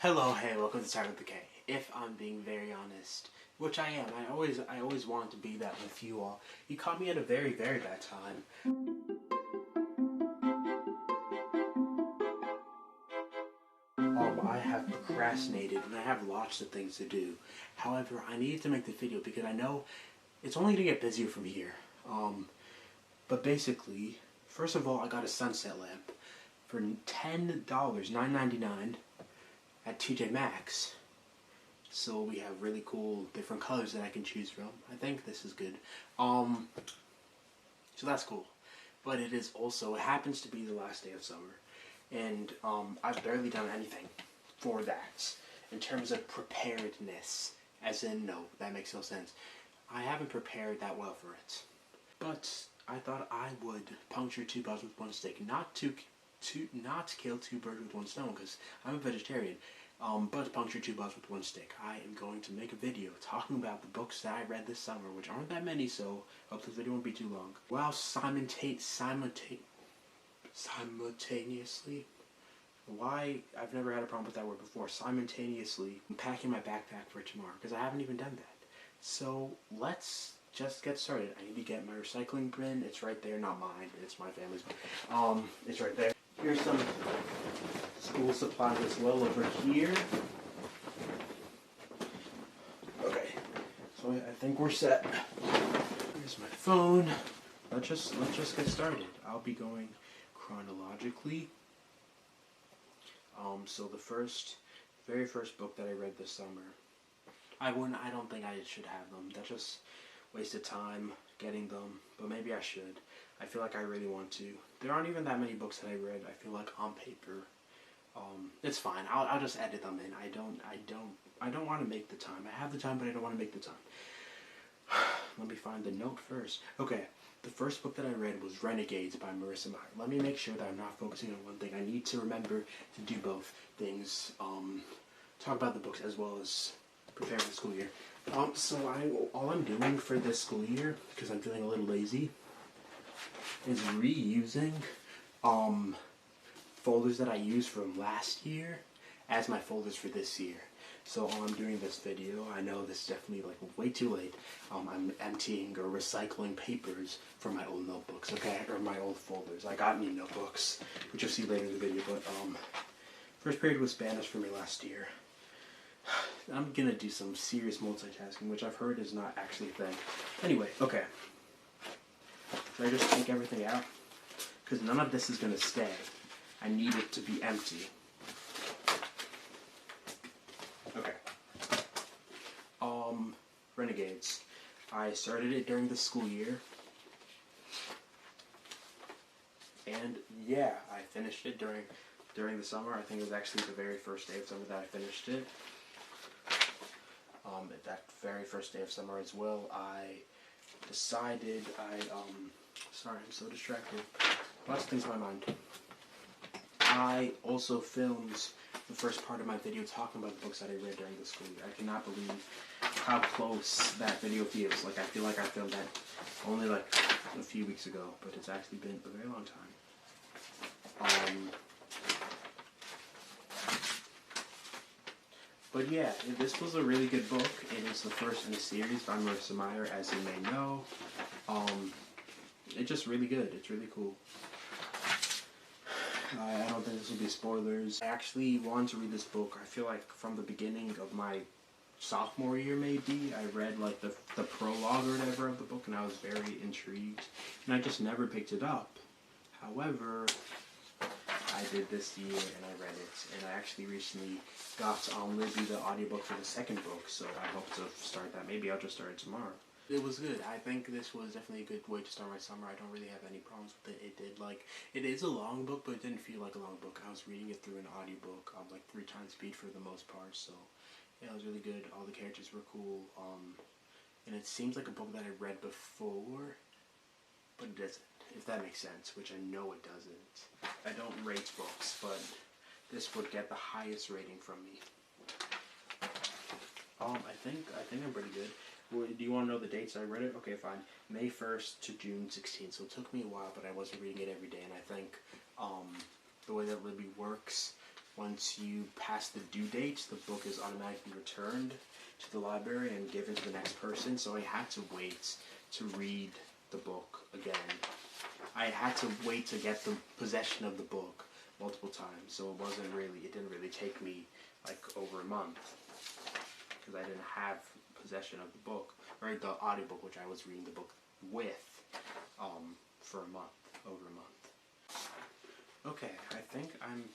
Hello, hey, welcome to Time with the K. If I'm being very honest, which I am, I always wanted to be that with you all. You caught me at a very, very bad time. I have procrastinated and I have lots of things to do. However, I needed to make the video because I know it's only going to get busier from here. But basically, first of all, I got a sunset lamp for $10, $9.99 at TJ Maxx. So we have really cool different colors that I can choose from. I think this is good. So that's cool. But it happens to be the last day of summer. And I've barely done anything for that in terms of preparedness. As in, no, that makes no sense. I haven't prepared that well for it. But I thought I would puncture two bugs with one stick. Not kill two birds with one stone, because I'm a vegetarian. But puncture two bugs with one stick. I am going to make a video talking about the books that I read this summer, which aren't that many, so I hope this video won't be too long. While simultaneously, why, I've never had a problem with that word before, simultaneously, I'm packing my backpack for tomorrow, because I haven't even done that. So, let's just get started. I need to get my recycling bin. It's right there, not mine, it's my family's bin. It's right there. Here's some school supplies as well over here. Okay, so I think we're set. Here's my phone. Let's just get started. I'll be going chronologically. So the very first book that I read this summer, I don't think I should have them. That's just wasted time getting them, but maybe I should. I feel like I really want to. There aren't even that many books that I read, I feel like, on paper. It's fine. I'll just edit them in. I don't want to make the time. I have the time, but I don't want to make the time. Let me find the note first. Okay, the first book that I read was Renegades by Marissa Meyer. Let me make sure that I'm not focusing on one thing. I need to remember to do both things. Talk about the books as well as prepare for the school year. All I'm doing for this school year, because I'm feeling a little lazy, is reusing folders that I used from last year as my folders for this year. So while I'm doing this video, I know this is definitely like way too late. I'm emptying or recycling papers from my old notebooks, okay, or my old folders. I got new notebooks, which you'll see later in the video. But first period was Spanish for me last year. I'm gonna do some serious multitasking, which I've heard is not actually a thing. Anyway, okay. Should I just take everything out? Because none of this is gonna stay. I need it to be empty. Okay. Renegades. I started it during the school year. And yeah, I finished it during the summer. I think it was actually the very first day of summer that I finished it. That very first day of summer as well, I decided sorry, I'm so distracted. Lots of things on my mind. I also filmed the first part of my video talking about the books that I read during the school year. I cannot believe how close that video feels. Like, I feel like I filmed that only like a few weeks ago, but it's actually been a very long time. But yeah, this was a really good book. It is the first in a series by Marissa Meyer, as you may know. It's just really good. It's really cool. I don't think this will be spoilers. I actually wanted to read this book, I feel like from the beginning of my sophomore year maybe. I read like the prologue or whatever of the book, and I was very intrigued. And I just never picked it up. However, I did this year and I read it, and I actually recently got Libby the audiobook for the second book, so I hope to start that. Maybe I'll just start it tomorrow. It was good. I think this was definitely a good way to start my summer. I don't really have any problems with it. It is a long book, but it didn't feel like a long book. I was reading it through an audiobook, like 3 times speed for the most part, so yeah, it was really good. All the characters were cool, and it seems like a book that I read before, but it doesn't, if that makes sense, which I know it doesn't. I don't rate books, but this would get the highest rating from me. I think I'm pretty good. Do you want to know the dates I read it? Okay, fine. May 1st to June 16th. So it took me a while, but I wasn't reading it every day. And I think the way that Libby works, once you pass the due date, the book is automatically returned to the library and given to the next person. So I had to wait to read the book again. I had to wait to get the possession of the book multiple times. So it didn't really take me like over a month, because I didn't have possession of the book, or the audiobook, which I was reading the book with, for a month, over a month. Okay, I think I'm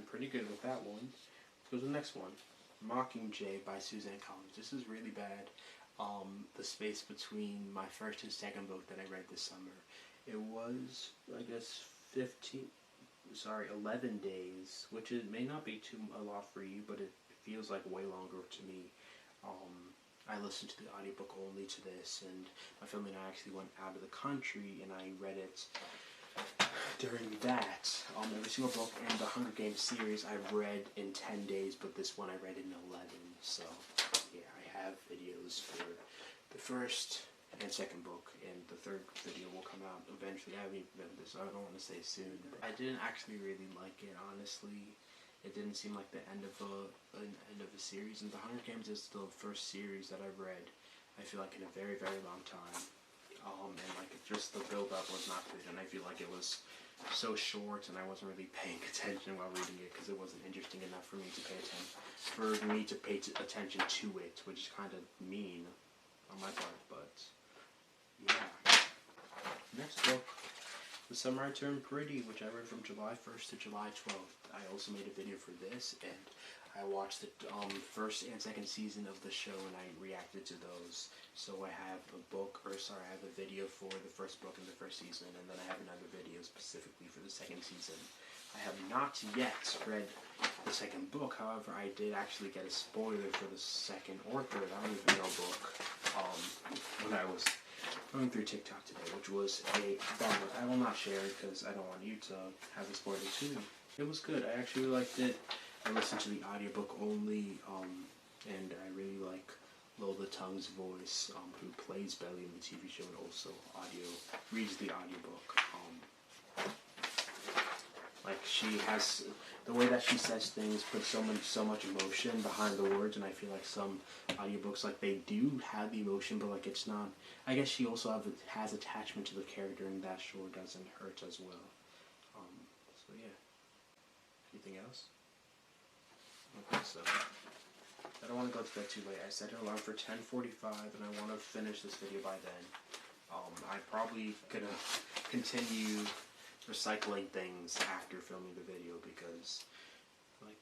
pretty good with that one. Let's go to the next one. Mockingjay by Suzanne Collins. This is really bad. The space between my first and second book that I read this summer. It was, I guess, 11 days, which it may not be a lot for you, but it feels like way longer to me. I listened to the audiobook only to this, and my family and I actually went out of the country, and I read it during that. Every single book in the Hunger Games series I read in 10 days, but this one I read in 11. So, yeah, I have videos for the first and second book, and the third video will come out eventually. I haven't even read this, so I don't want to say soon. I didn't actually really like it, honestly. It didn't seem like the end of a series, and The Hunger Games is the first series that I've read, I feel like, in a very, very long time. And like just the build-up was not good, and I feel like it was so short, and I wasn't really paying attention while reading it because it wasn't interesting enough for me to pay attention to it, which is kind of mean on my part. But yeah. Next book, The Summer I Turned Pretty, which I read from July 1st to July 12th. I also made a video for this, and I watched the first and second season of the show, and I reacted to those. So I have I have a video for the first book and the first season, and then I have another video specifically for the second season. I have not yet read the second book, however, I did actually get a spoiler for the second or third, I don't even know, book, when I was going through TikTok today, which was a bummer. I will not share it because I don't want you to have a spoiler too. It was good. I actually liked it. I listened to the audiobook only, and I really like Lola Tongue's voice, who plays Belly in the TV show and also reads the audiobook. Like, she has, the way that she says things puts so much emotion behind the words, and I feel like some audiobooks, like, they do have the emotion, but like it's not, I guess she also has attachment to the character, and that sure doesn't hurt as well. So yeah. Anything else? I don't think so. I don't want to go to bed too late. I set an alarm for 10:45, and I want to finish this video by then. I probably gonna continue recycling things after filming the video because, like,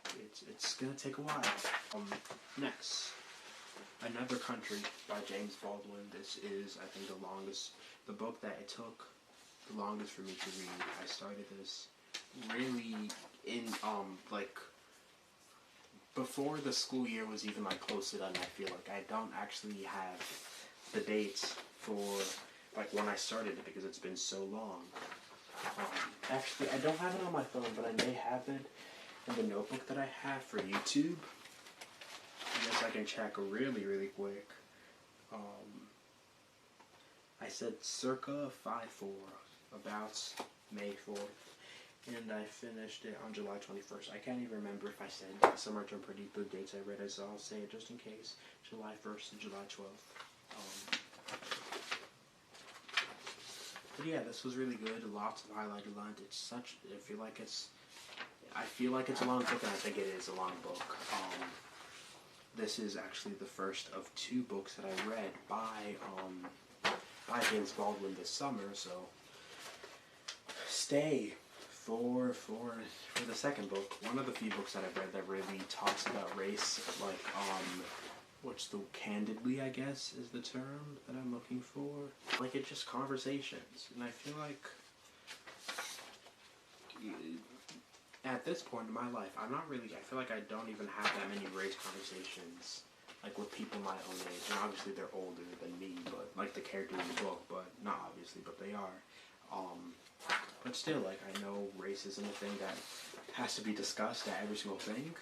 it's gonna take a while. Next, Another Country by James Baldwin. This is, I think, the book that it took the longest for me to read. I started this really in, like, before the school year was even, like, close to done. I feel like I don't actually have the dates for, like, when I started it because it's been so long. Actually, I don't have it on my phone, but I may have it in the notebook that I have for YouTube. I guess I can check really, really quick. I said circa 5/4, about May 4th, and I finished it on July 21st. I can't even remember if I said Summer Turned Pretty, the dates I read, so I'll say it just in case. July 1st to July 12th. But yeah, this was really good. Lots of highlighted lines. I feel like it's a long book, and I think it is a long book. This is actually the first of 2 books that I read by James Baldwin this summer. So stay for the second book. One of the few books that I've read that really talks about race, like candidly, I guess, is the term that I'm looking for. Like, it's just conversations, and I feel like at this point in my life, I feel like I don't even have that many race conversations, like, with people my own age, and obviously they're older than me, but, like, the characters in the book, but not obviously, but they are. But still, like, I know race isn't a thing that has to be discussed at every single thing,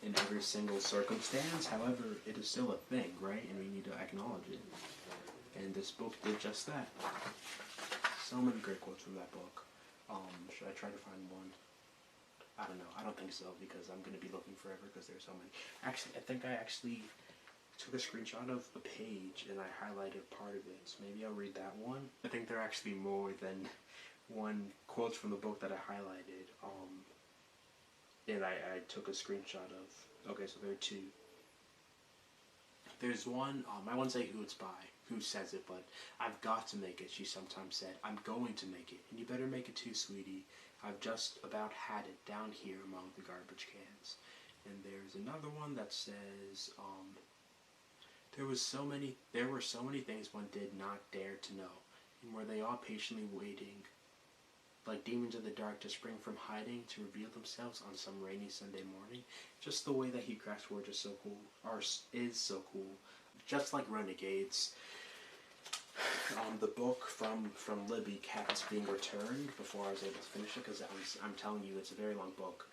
in every single circumstance. However, it is still a thing, right? And we need to acknowledge it. And this book did just that. So many great quotes from that book. Should I try to find one? I don't know. I don't think so, because I'm going to be looking forever because there's so many. Actually, I think I actually took a screenshot of a page and I highlighted part of it. So maybe I'll read that one. I think there are actually more than one quotes from the book that I highlighted. And I took a screenshot of. Okay, so there are two. There's one, I won't say who it's by, who says it, but I've got to make it, she sometimes said. I'm going to make it, and you better make it too, sweetie. I've just about had it down here among the garbage cans. And there's another one that says, there were so many things one did not dare to know, and were they all patiently waiting, like demons of the dark, to spring from hiding, to reveal themselves on some rainy Sunday morning. Just the way that he crafts words is so cool, or is so cool. Just like Renegades, the book from Libby kept being returned before I was able to finish it, because I'm telling you, it's a very long book,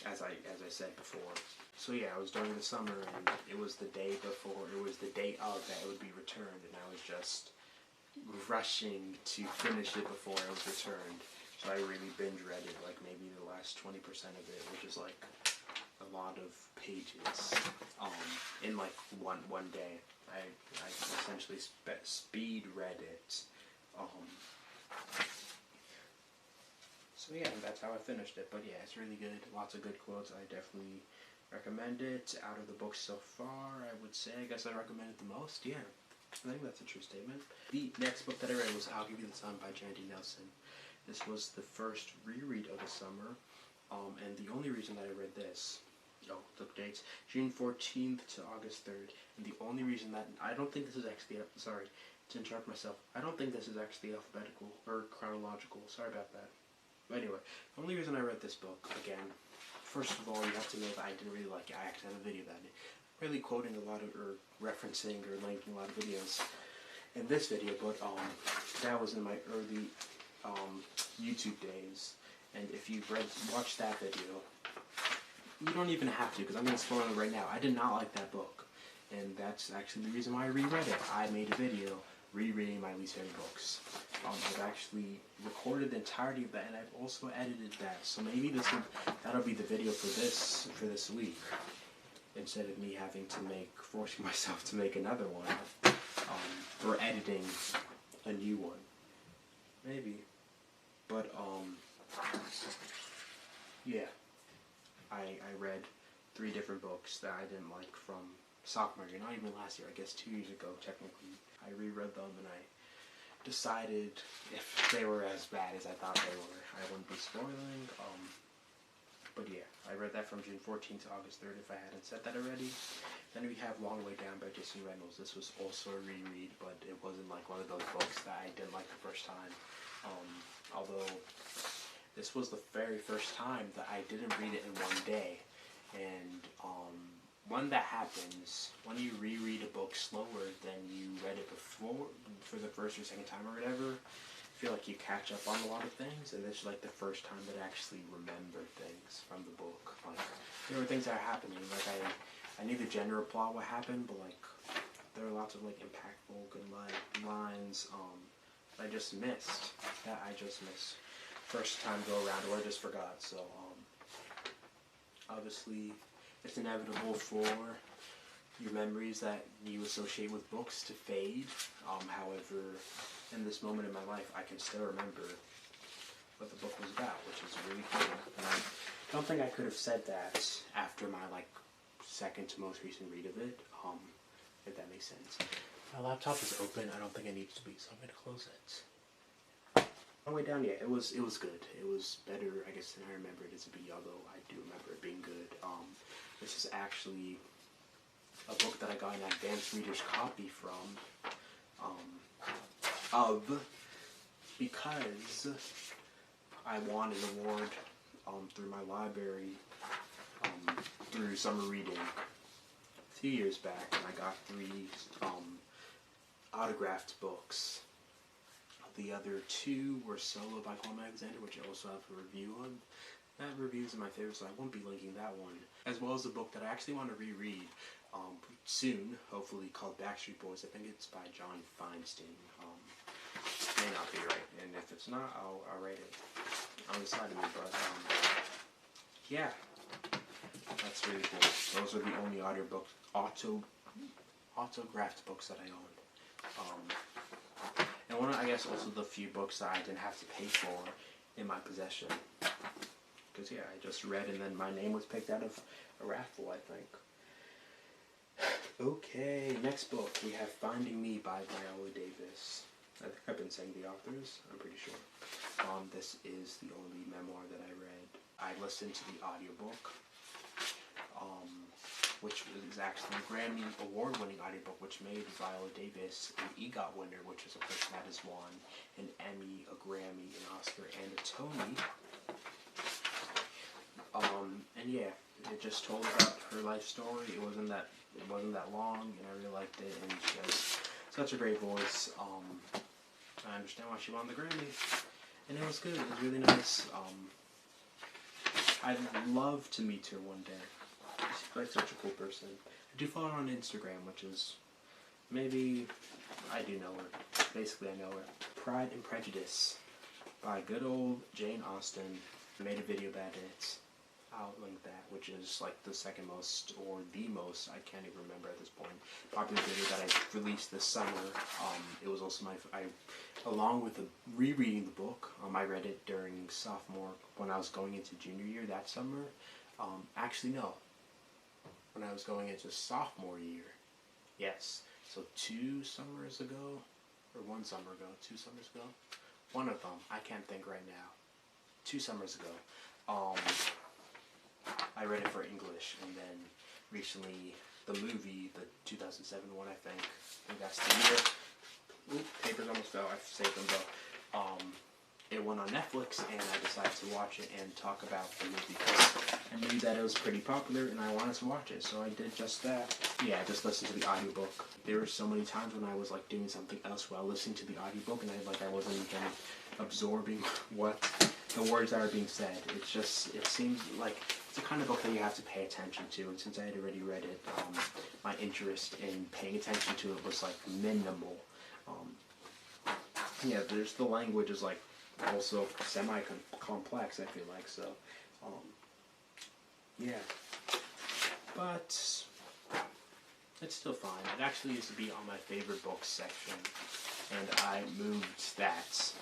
as I said before. So yeah, it was during the summer, and it was the day before, it was the day of that it would be returned, and I was just rushing to finish it before it was returned. So I really binge read it, like maybe the last 20% of it, which is like a lot of pages, in like one day. I essentially speed read it. So yeah, that's how I finished it. But yeah, it's really good. Lots of good quotes. I definitely recommend it. Out of the books so far, I would say, I guess I recommend it the most. Yeah, I think that's a true statement. The next book that I read was I'll Give You the Sun by Jandy Nelson. This was the first reread of the summer, and the only reason that I read this, look dates, June 14th to August 3rd, and the only reason that, I don't think this is actually, sorry, to interrupt myself, I don't think this is actually alphabetical, or chronological, sorry about that. But anyway, the only reason I read this book, again, first of all, you have to know that I didn't really like it. I actually have a video about it. Really quoting a lot of, or referencing, or linking a lot of videos in this video, but that was in my early YouTube days, and if you've watched that video, you don't even have to, because I'm going to spoil it right now. I did not like that book, and that's actually the reason why I reread it. I made a video rereading my least favorite books. I've actually recorded the entirety of that, and I've also edited that, so maybe that'll be the video for this week, instead of me having to forcing myself to make another one, or editing a new one. Maybe. But, yeah. I read 3 different books that I didn't like from sophomore year, not even last year, I guess 2 years ago, technically. I reread them, and I decided if they were as bad as I thought they were. I wouldn't be spoiling, but yeah, I read that from June 14th to August 3rd, if I hadn't said that already. Then we have Long Way Down by Jason Reynolds. This was also a reread, but it wasn't like one of those books that I didn't like the first time. Although this was the very first time that I didn't read it in one day. And when that happens, when you reread a book slower than you read it before, for the first or second time or whatever, I feel like you catch up on a lot of things, and it's like the first time that I actually remember things from the book. Like, there were things that are happening, like I knew the general plot what happened, but like there were lots of like impactful good lines that I just missed. First time go around, or I just forgot. So obviously it's inevitable for your memories that you associate with books to fade. However, in this moment in my life, I can still remember what the book was about, which is really cool. And I don't think I could have said that after my second to most recent read of it, if that makes sense. My laptop is open. I don't think it needs to be, so I'm going to close it. Long Way Down, yeah, it was good. It was better, I guess, than I remembered it to be, although I do remember it being good. This is actually a book that I got an advanced reader's copy from, because I won an award through my library through summer reading 2 years back, and I got 3 autographed books. The other 2 were Solo by Colin Alexander, which I also have a review on. That review is my favorite, so I won't be linking that one. As well as a book that I actually want to reread soon, hopefully, called Backstreet Boys. I think it's by John Feinstein. May not be right, and if it's not, I'll write it on the side of me, but yeah, that's really cool. Those are the only audiobooks, autographed books that I own. And one, I guess, also the few books that I didn't have to pay for in my possession. Because, yeah, I just read and then my name was picked out of a raffle, I think. Okay, next book. We have Finding Me by Viola Davis. I think I've been saying the authors, I'm pretty sure. This is the only memoir that I read. I listened to the audiobook, which is actually a Grammy Award-winning audiobook, which made Viola Davis an EGOT winner, which is a person that has won an Emmy, a Grammy, an Oscar, and a Tony. And yeah, it just told about her life story. It wasn't that long, and I really liked it. And she has such a great voice. I understand why she won the Grammy, and it was good. It was really nice. I'd love to meet her one day. She's like such a cool person. I do follow her on Instagram, which is maybe I do know her. Basically, I know her. Pride and Prejudice by good old Jane Austen. I made a video about it. I'll link that, which is like the second most or the most, I can't even remember at this point, popular video that I released this summer. It was also along with rereading the book, I read it during sophomore, when I was going into junior year that summer. Actually no, when I was going into sophomore year. Yes, so 2 summers ago, or 1 summer ago, 2 summers ago, one of them, I can't think right now, 2 summers ago. I read it for English, and then recently the movie, the 2007 one, I think that's the year. Oop, papers almost fell. I saved them though. It went on Netflix, and I decided to watch it and talk about the movie because I knew that it was pretty popular, and I wanted to watch it, so I did just that. Yeah, I just listened to the audiobook. There were so many times when I was like doing something else while listening to the audiobook, and I wasn't even absorbing what the words that are being said. It seems like it's the kind of book that you have to pay attention to, and since I had already read it, my interest in paying attention to it was like minimal. Yeah, there's the language is like also semi-complex, I feel like, so yeah, but it's still fine. It actually used to be on my favorite books section, and I moved that.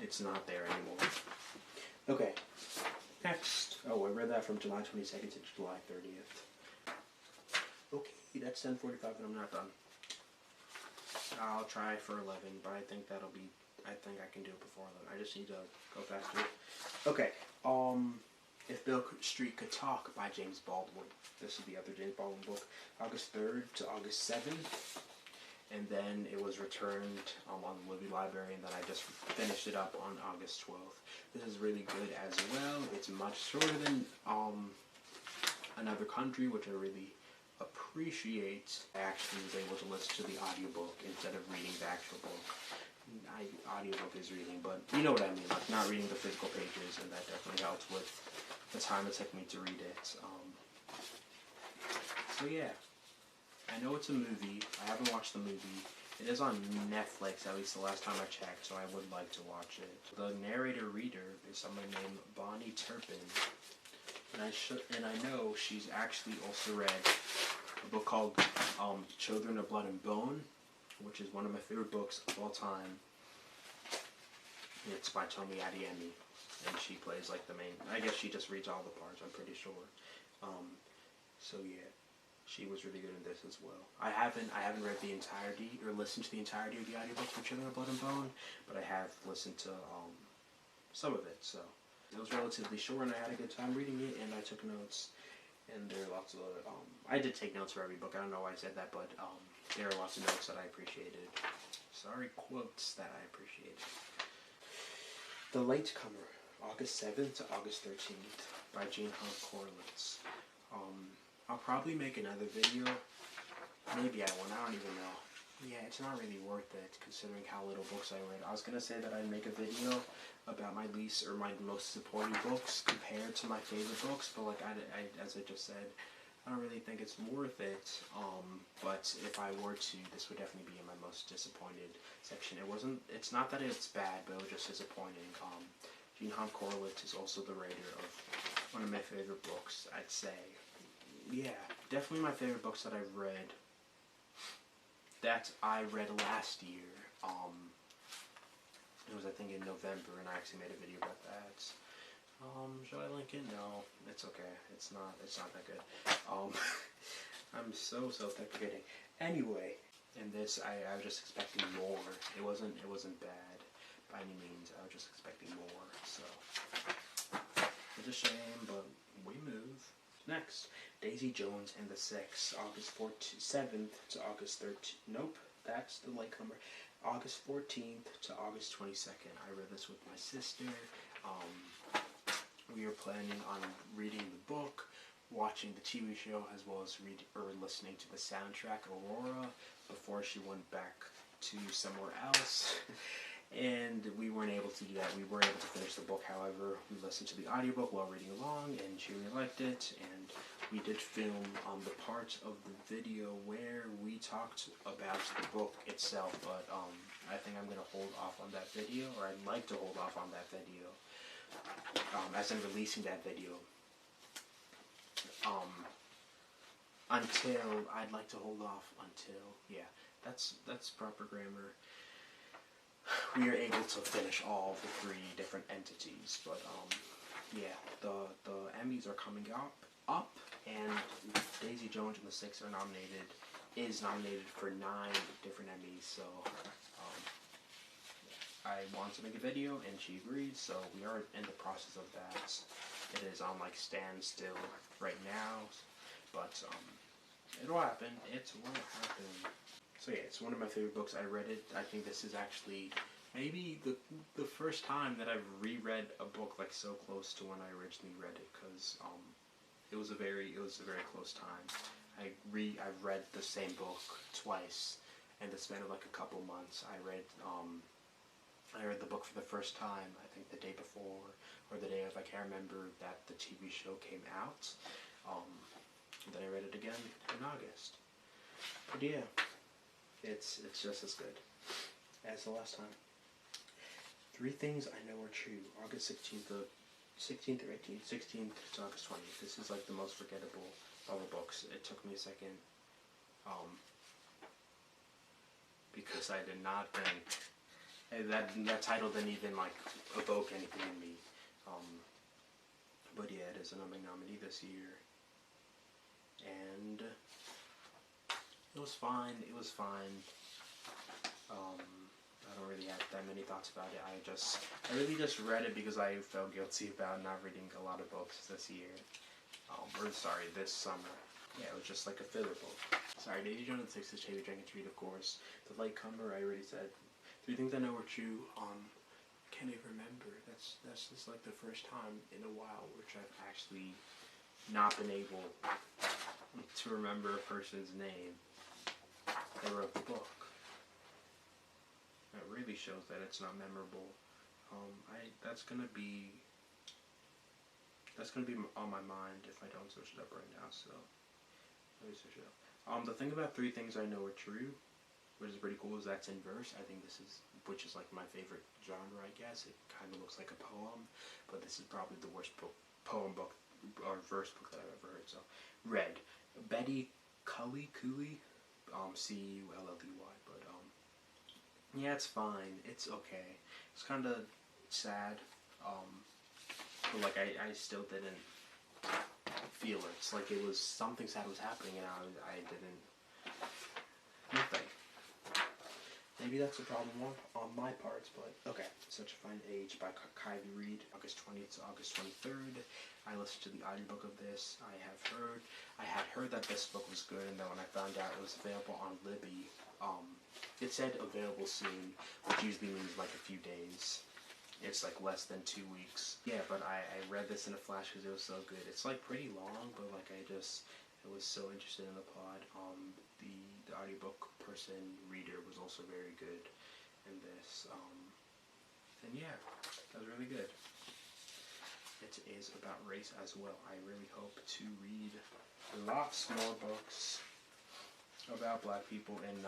It's not there anymore. Okay, next. Oh, I read that from July 22nd to July 30th. Okay, that's 10:45 and I'm not done. I'll try for 11, but I think I can do it before 11. I just need to go faster. Okay, If Beale Street Could Talk by James Baldwin. This is the other James Baldwin book. August 3rd to August 7th. And then it was returned on the Libby Library, and then I just finished it up on August 12th. This is really good as well. It's much shorter than Another Country, which I really appreciate. I actually was able to listen to the audiobook instead of reading the actual book. Audiobook is reading, but you know what I mean, like not reading the physical pages, and that definitely helped with the time it took me to read it. So yeah, I know it's a movie. I haven't watched the movie. It is on Netflix, at least the last time I checked, so I would like to watch it. The narrator-reader is someone named Bonnie Turpin, and I know she's actually also read a book called Children of Blood and Bone, which is one of my favorite books of all time. It's by Tomi Adeyemi, and she plays like the main. I guess she just reads all the parts, I'm pretty sure. So yeah, she was really good in this as well. I haven't read the entirety or listened to the entirety of the audiobook for Children of Blood and Bone, but I have listened to some of it. So it was relatively short, and I had a good time reading it, and I took notes. And there are lots of I did take notes for every book. I don't know why I said that, but there are lots of notes that I appreciated. Sorry, quotes that I appreciated. The Latecomer, August 7th to August 13th, by Jean Corlitz. I'll probably make another video. Maybe I won't. I don't even know. Yeah, it's not really worth it considering how little books I read. I was gonna say that I'd make a video about my least or my most supporting books compared to my favorite books, but like I as I just said, I don't really think it's worth it. But if I were to, this would definitely be in my most disappointed section. It's not that it's bad, but it was just disappointing. Jean Corlitz is also the writer of One of my favorite books, I'd say. Yeah, definitely my favorite books that I've read. That I read last year. It was, I think, in November, and I actually made a video about that. Should I link it? No, it's okay. It's not that good. I'm so self-deprecating. Anyway, in this, I was just expecting more. It wasn't bad by any means. I was just expecting more. So it's a shame, but we move. Next, Daisy Jones and the Six, August 7th to August 13th. Nope, that's the latecomer. August 14th to August 22nd. I read this with my sister. We were planning on reading the book, watching the TV show, as well as listening to the soundtrack, Aurora, before she went back to somewhere else. And we weren't able to do that. We weren't able to finish the book, however. We listened to the audiobook while reading along, and she really liked it. And we did film the parts of the video where we talked about the book itself, but I think I'm going to hold off on that video, or I'd like to hold off on that video, as in releasing that video, until, I'd like to hold off until, yeah, that's proper grammar. We are able to finish all the 3 different entities, but yeah, the Emmys are coming up, and Daisy Jones and the Six is nominated for 9 different Emmys. So I want to make a video, and she agreed. So we are in the process of that. It is on like standstill right now, but it'll happen. It will happen. So yeah, it's one of my favorite books. I read it. I think this is actually maybe the first time that I've reread a book like so close to when I originally read it, because it was a very close time. I've read the same book twice in the span of like a couple months. I read the book for the first time, I think the day before, or the day of, I can't remember, that the TV show came out. Then I read it again in August. But yeah, it's just as good as the last time. 3 Things I Know Are True, August 16th or 18th, 16th to August 20th. This is like the most forgettable of the books. It took me a second, because I did not think, that title didn't even like evoke anything in me. But yeah, it is an nominee this year. And it was fine. I don't really have that many thoughts about it. I really just read it because I felt guilty about not reading a lot of books this year. This summer. Yeah, it was just like a filler book. Sorry, Daisy Jones and the Six is Chevy Jenkins read, of course. The latecomer, I already said. 3 Things I Know Are True. Can't even remember. That's just like the first time in a while which I've actually not been able to remember a person's name that wrote the book. That really shows that it's not memorable. That's gonna be on my mind if I don't search it up right now. So let me search it up. The thing about 3 Things I Know Are True, which is pretty cool, is that's in verse. I think which is like my favorite genre, I guess. It kind of looks like a poem, but this is probably the worst poem book or verse book that I've ever heard. So, read Betty Cooley, Culley, but yeah, it's fine. It's okay. It's kind of sad, but like I still didn't feel it. It's like it was something sad was happening, and I didn't. Nothing. Maybe that's a problem on my part, but okay. Such a Fine Age by Kylie Reed, August 20th to August 23rd. I listened to the audiobook of this. I had heard that this book was good, and then when I found out it was available on Libby, it said available soon, which usually means like a few days. It's like less than 2 weeks. Yeah, but I read this in a flash because it was so good. It's like pretty long, but like I was so interested in the plot. The audiobook reader was also very good in this. And yeah, that was really good. It is about race as well. I really hope to read lots more books about black people and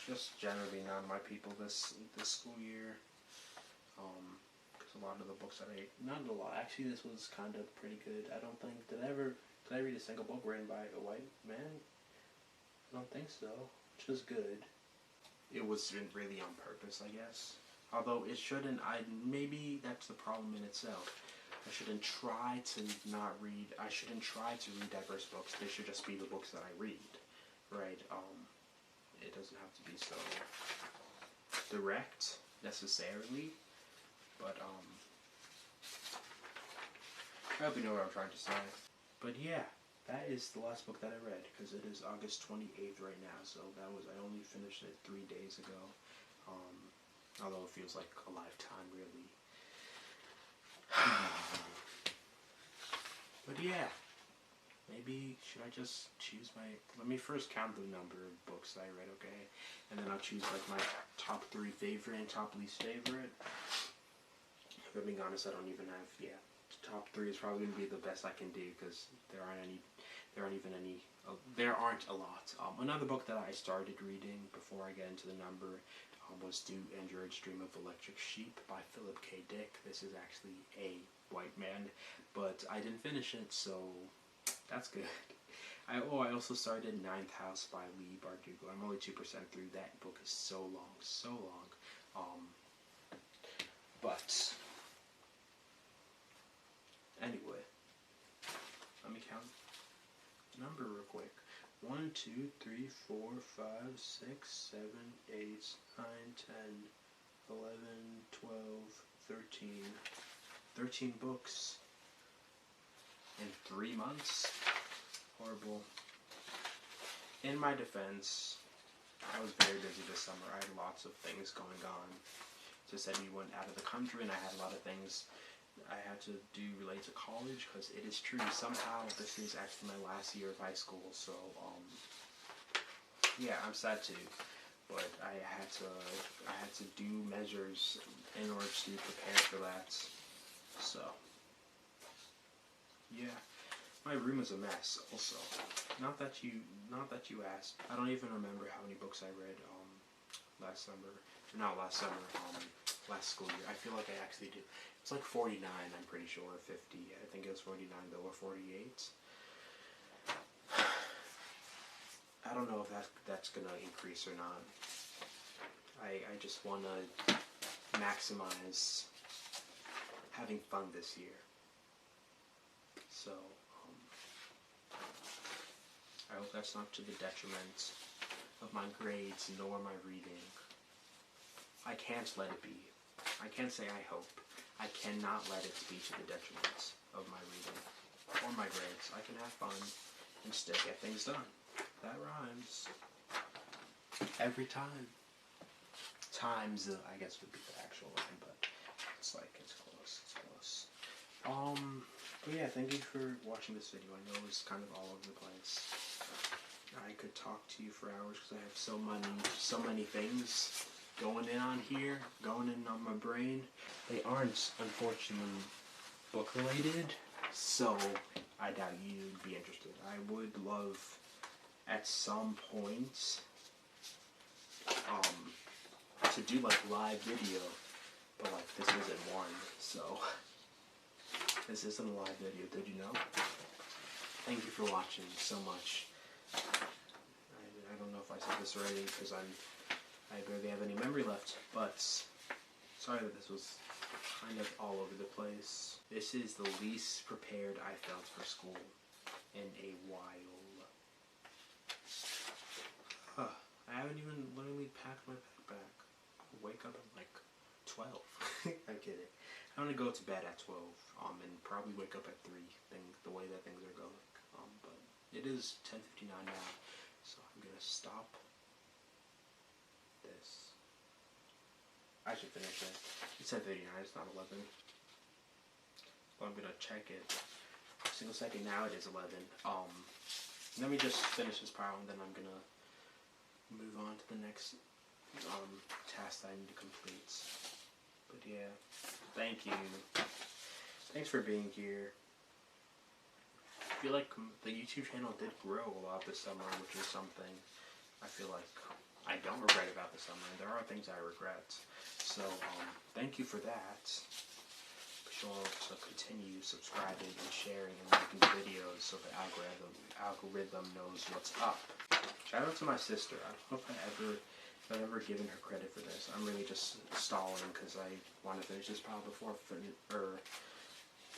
just generally non-white people this school year. Because Because a lot of the books that not a lot, actually this was kind of pretty good. I don't think, did I read a single book written by a white man? I don't think so, which is good. It wasn't really on purpose, I guess. Although it shouldn't, maybe that's the problem in itself. I shouldn't try to read diverse books. They should just be the books that I read, right? It doesn't have to be so direct, necessarily, but, I hope you know what I'm trying to say. But yeah, that is the last book that I read, because it is August 28th right now, so I only finished it 3 days ago, although it feels like a lifetime, really. But yeah, maybe, should I just choose let me first count the number of books that I read, okay? And then I'll choose, like, my top 3 favorite and top least favorite. If I'm being honest, I don't even have, top 3 is probably going to be the best I can do, because there aren't a lot. Another book that I started reading before I get into the number was Do Androids Dream of Electric Sheep by Philip K. Dick. This is actually a white man, but I didn't finish it, so that's good. I also started Ninth House by Lee Bardugo. I'm only 2% through. That book is so long. But anyway, let me count the number real quick. 1, 2, 3, 4, 5, 6, 7, 8, 9, 10, 11, 12, 13. 13 books in 3 months. Horrible. In my defense, I was very busy this summer. I had lots of things going on. Just said we went out of the country, and I had a lot of things I had to do related to college, because it is true, somehow this is actually my last year of high school, so, yeah, I'm sad too, but I had to do measures in order to prepare for that, so, yeah, my room is a mess, also, not that you asked. I don't even remember how many books I read, last school year. I feel like I actually do. It's like 49, I'm pretty sure, 50. I think it was 49 though, or 48. I don't know if that's gonna increase or not. I just wanna maximize having fun this year. So, I hope that's not to the detriment of my grades nor my reading. I can't let it be. I can't say I hope. I cannot let it be to the detriment of my reading or my grades. I can have fun and still get things done. That rhymes. Every time. Times, I guess would be the actual line, but it's close. But yeah, thank you for watching this video. I know it's kind of all over the place. I could talk to you for hours because I have so many things going in on my brain. They aren't, unfortunately, book related, so I doubt you'd be interested. I would love, at some point, to do like live video, but like this isn't one, so this isn't a live video. Did you know? Thank you for watching so much. I don't know if I said this already because I barely have any memory left, but sorry that this was kind of all over the place. This is the least prepared I felt for school in a while. I haven't even literally packed my backpack. I'll wake up at like 12. I'm kidding. I'm gonna go to bed at 12, and probably wake up at 3, the way that things are going. But it is 10:59 now, so I'm gonna stop this. I should finish it. It's 10:59, it's not 11. But I'm gonna check it. Single second now, it is 11. Let me just finish this part, and then I'm gonna move on to the next task that I need to complete. But yeah, thank you. Thanks for being here. I feel like the YouTube channel did grow a lot this summer, which is something I feel like I don't regret about the summer. There are things I regret. So, thank you for that. sure to continue subscribing and sharing and liking videos so the algorithm knows what's up. Shout out to my sister. I don't know if I've ever given her credit for this. I'm really just stalling because I want to finish this pile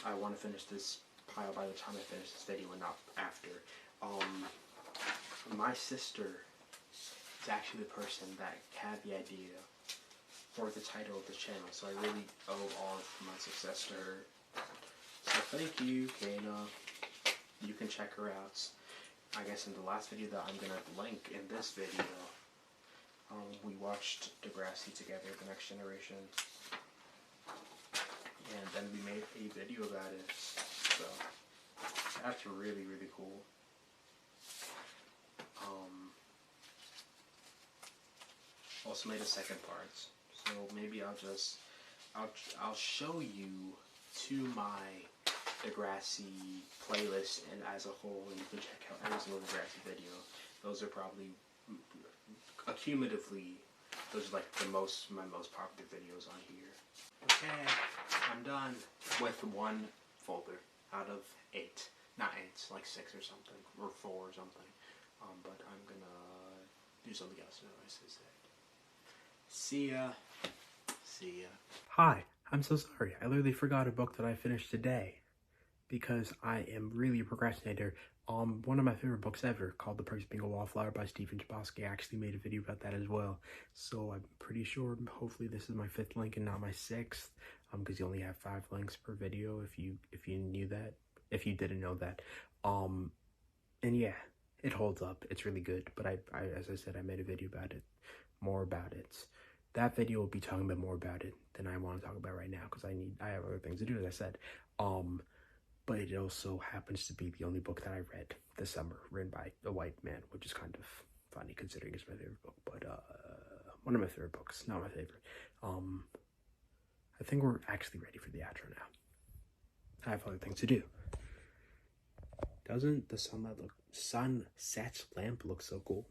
I want to finish this pile by the time I finish this video and not after. My sister is actually the person that had the idea for the title of the channel, so I really owe all of my success to her. So thank you, Kana. You can check her out. I guess in the last video that I'm gonna link in this video, we watched Degrassi together, The Next Generation, and then we made a video about it. So that's really, really cool. Also made a second part, so maybe I'll show you to my Degrassi playlist and as a whole, and you can check out every single Degrassi video. Those are probably accumulatively, those are like my most popular videos on here. Okay, I'm done with one folder out of 8. Not 8, like 6 or something, or 4 or something. But I'm gonna do something else now, as I said. See ya. See ya. Hi, I'm so sorry. I literally forgot a book that I finished today because I am really a procrastinator. One of my favorite books ever, called The Purpose of Being a Wallflower by Stephen Chbosky. I actually made a video about that as well. So I'm pretty sure, hopefully this is my 5th link and not my 6th, because you only have 5 links per video if you knew that, if you didn't know that. And yeah, it holds up. It's really good. But I as I said, I made a video about it, more about it. That video will be talking about more about it than I want to talk about right now because I have other things to do, as I said. But it also happens to be the only book that I read this summer, written by a white man, which is kind of funny considering it's my favorite book. But one of my favorite books, not my favorite. I think we're actually ready for the outro now. I have other things to do. Doesn't the sunset lamp look so cool?